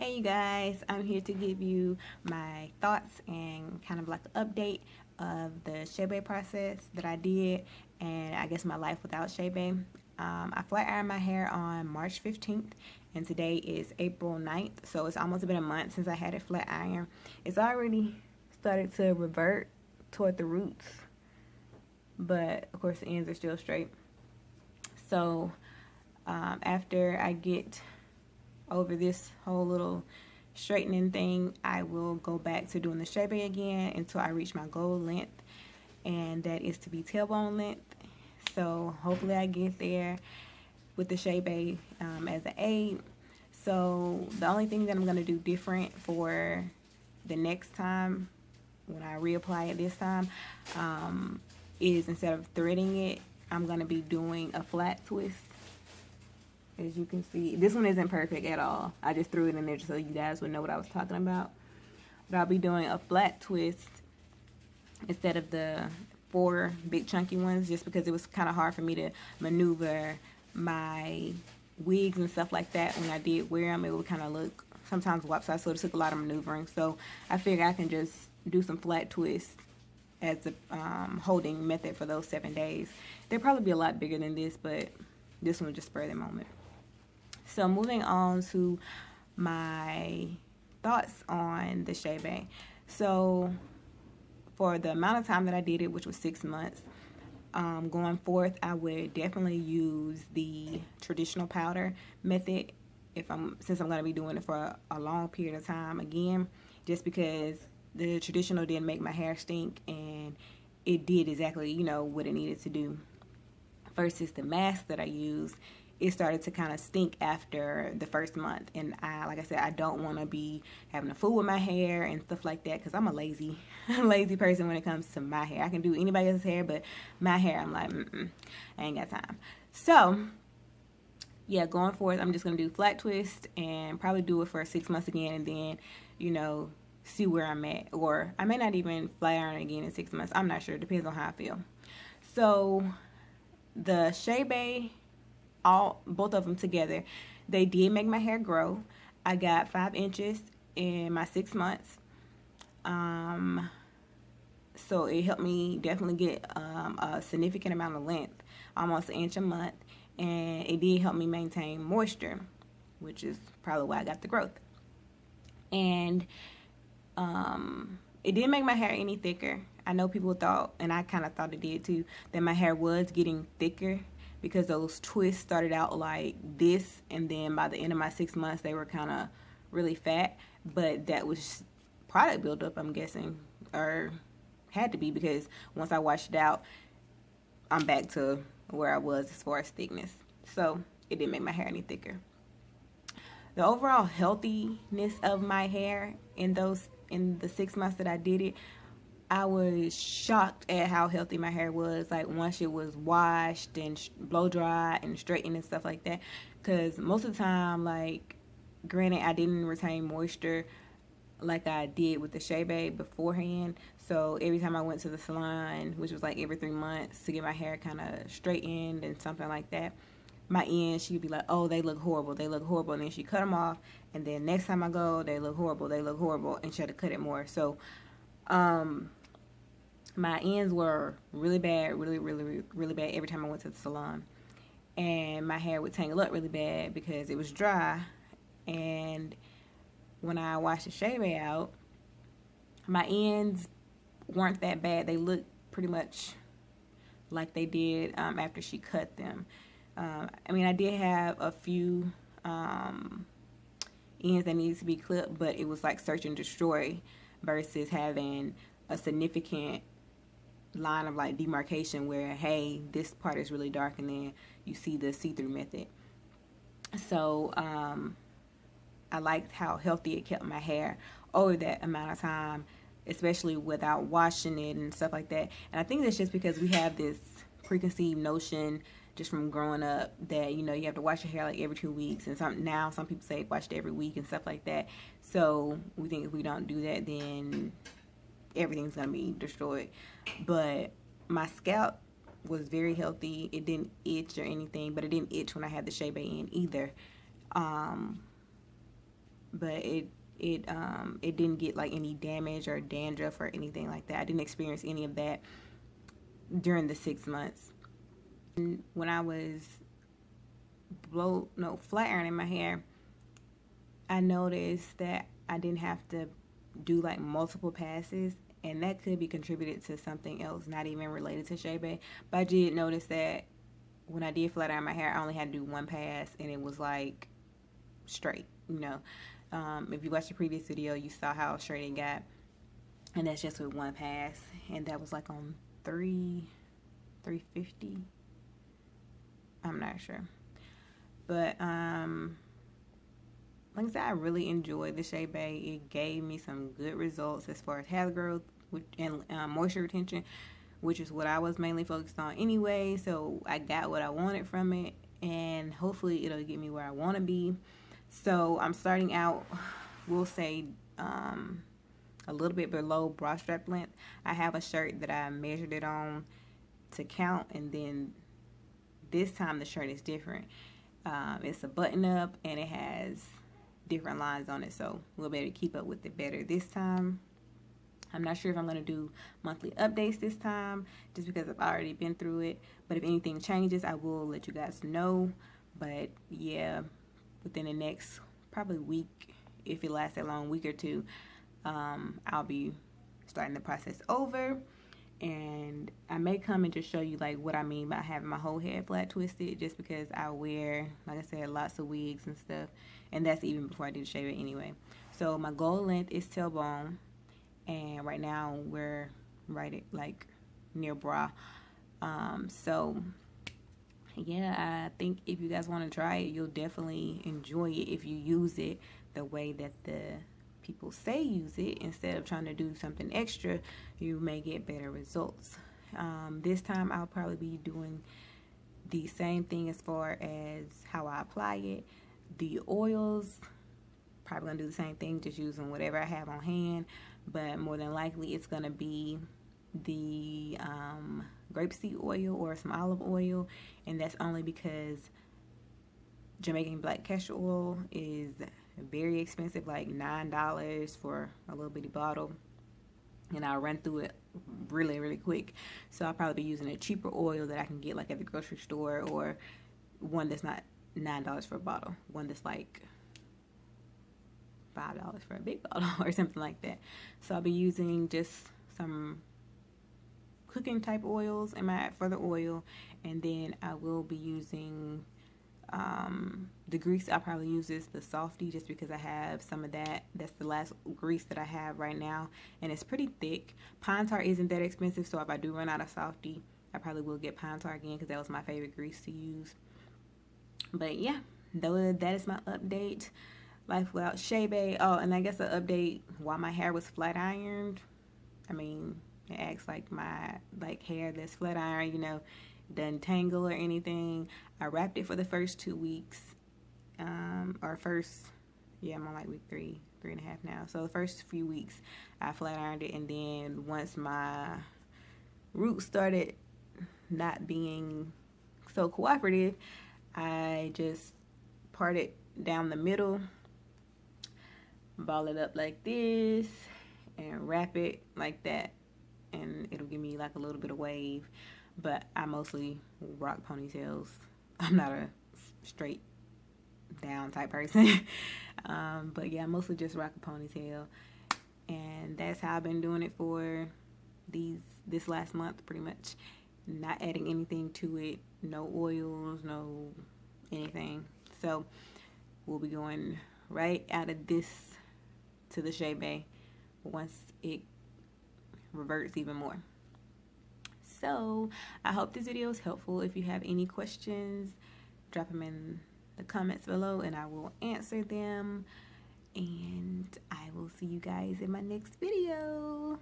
Hey you guys, I'm here to give you my thoughts and kind of like an update of the Shea process that I did and I guess my life without Shea. I flat ironed my hair on March 15th and today is April 9th, so it's almost been a month since I had it flat iron. It's already started to revert toward the roots, but of course the ends are still straight. So after I get over this whole little straightening thing, I will go back to doing the Shea again until I reach my goal length, and that is to be tailbone length. So hopefully I get there with the Shea as an aid. So the only thing that I'm going to do different for the next time when I reapply it this time is instead of threading it, I'm going to be doing a flat twist. As you can see, this one isn't perfect at all. I just threw it in there so you guys would know what I was talking about. But I'll be doing a flat twist instead of the 4 big chunky ones, just because it was kind of hard for me to maneuver my wigs and stuff like that. When I did wear them, it would kind of look sometimes lopsided, so it took a lot of maneuvering. So I figured I can just do some flat twists as the holding method for those 7 days. They'll probably be a lot bigger than this, but this one will just spur the moment. So moving on to my thoughts on the Shea. So for the amount of time that I did it, which was 6 months, going forth, I would definitely use the traditional powder method since I'm going to be doing it for a long period of time again, just because the traditional didn't make my hair stink and it did exactly, what it needed to do. Versus the mask that I used, it started to kind of stink after the first month, and like I said, I don't want to be having a fool with my hair and stuff like that, because I'm a lazy person when it comes to my hair. I can do anybody else's hair, but my hair, I'm like, I ain't got time. So yeah, going forward, I'm just gonna do flat twist and probably do it for 6 months again, and then see where I'm at, or I may not even flat iron again in 6 months. I'm not sure. It depends on how I feel. So the Shea, both of them together, they did make my hair grow. I got 5 inches in my 6 months. So it helped me definitely get a significant amount of length, almost an inch a month, and it did help me maintain moisture, which is probably why I got the growth. And it didn't make my hair any thicker. I know people thought, and I kind of thought it did too, that my hair was getting thicker because those twists started out like this, and then by the end of my 6 months they were kind of really fat. But that was product buildup, I'm guessing, or had to be, because once I washed it out, I'm back to where I was as far as thickness. So it didn't make my hair any thicker. The overall healthiness of my hair in the 6 months that I did it, I was shocked at how healthy my hair was. Like once it was washed and blow dry and straightened and stuff like that. Because most of the time, like, granted, I didn't retain moisture like I did with the Shea beforehand. So every time I went to the salon, which was like every 3 months, to get my hair kind of straightened and something like that, my ends, she'd be like, oh, they look horrible, and then she cut them off, and then next time I go, they look horrible, and she had to cut it more. So my ends were really bad, really bad every time I went to the salon, and my hair would tangle up really bad because it was dry. And when I washed the Shea out, my ends weren't that bad. They looked pretty much like they did after she cut them. I mean, I did have a few ends that needed to be clipped, but it was like search and destroy versus having a significant line of like demarcation where, hey, this part is really dark, and then you see the see-through method. So I liked how healthy it kept my hair over that amount of time, especially without washing it and stuff like that. And I think that's just because we have this preconceived notion just from growing up that you have to wash your hair like every 2 weeks, and some people say wash it every week and stuff like that. So we think if we don't do that, then everything's gonna be destroyed. But my scalp was very healthy. It didn't itch or anything, but it didn't itch when I had the Shea in either. but it didn't get like any damage or dandruff or anything like that. I didn't experience any of that during the 6 months. And when I was flat ironing my hair, I noticed that I didn't have to do like multiple passes, and that could be contributed to something else, not even related to Shea. But I did notice that when I did flat iron my hair, I only had to do one pass, and it was like straight. If you watched the previous video, you saw how straight it got, and that's just with one pass, and that was like on 350. I'm not sure, but like I said, I really enjoyed the Shea. It gave me some good results as far as hair growth and moisture retention, which is what I was mainly focused on anyway. So I got what I wanted from it, and hopefully it'll get me where I want to be. So I'm starting out, we'll say, a little bit below bra strap length. I have a shirt that I measured it on to count, and then this time the shirt is different. It's a button up, and it has different lines on it, so we'll be able to keep up with it better this time. I'm not sure if I'm going to do monthly updates this time, just because I've already been through it. But if anything changes, I will let you guys know. But yeah, within the next probably week, if it lasts that long, week or two, I'll be starting the process over. And I may come and just show you like what I mean by having my whole head flat twisted, just because I wear, like I said, lots of wigs and stuff, and that's even before I do the shave anyway. So my goal length is tailbone, and right now we're right at like near bra. So yeah, I think if you guys want to try it, you'll definitely enjoy it if you use it the way that the people say use it. Instead of trying to do something extra, you may get better results. This time I'll probably be doing the same thing as far as how I apply it. The oils, probably gonna do the same thing, just using whatever I have on hand, but more than likely it's gonna be the grapeseed oil or some olive oil, and that's only because Jamaican black castor oil is very expensive, like $9 for a little bitty bottle, and I'll run through it really quick. So I'll probably be using a cheaper oil that I can get like at the grocery store, or one that's not $9 for a bottle, one that's like $5 for a big bottle or something like that. So I'll be using just some cooking type oils for the oil, and then I will be using the grease. I'll probably use the Softy, just because I have some of that. That's the last grease that I have right now, and it's pretty thick. Pine Tar isn't that expensive, so if I do run out of Softy, I probably will get Pine Tar again, because that was my favorite grease to use. But yeah, that is my update. Life without Shea. Oh, and I guess an update why my hair was flat ironed. I mean, it acts like my hair that's flat iron, doesn't tangle or anything. I wrapped it for the first 2 weeks, I'm on like week 3.5 now. So the first few weeks I flat ironed it, and then once my roots started not being so cooperative, I just parted down the middle, ball it up like this, and wrap it like that, and it'll give me like a little bit of wave. But I mostly rock ponytails. I'm not a straight down type person. But yeah, I mostly just rock a ponytail, and that's how I've been doing it for this last month, pretty much. Not adding anything to it, no oils, no anything. So we'll be going right out of this to the Shea once it reverts even more. So I hope this video is helpful. If you have any questions, drop them in the comments below, and I will answer them. And I will see you guys in my next video.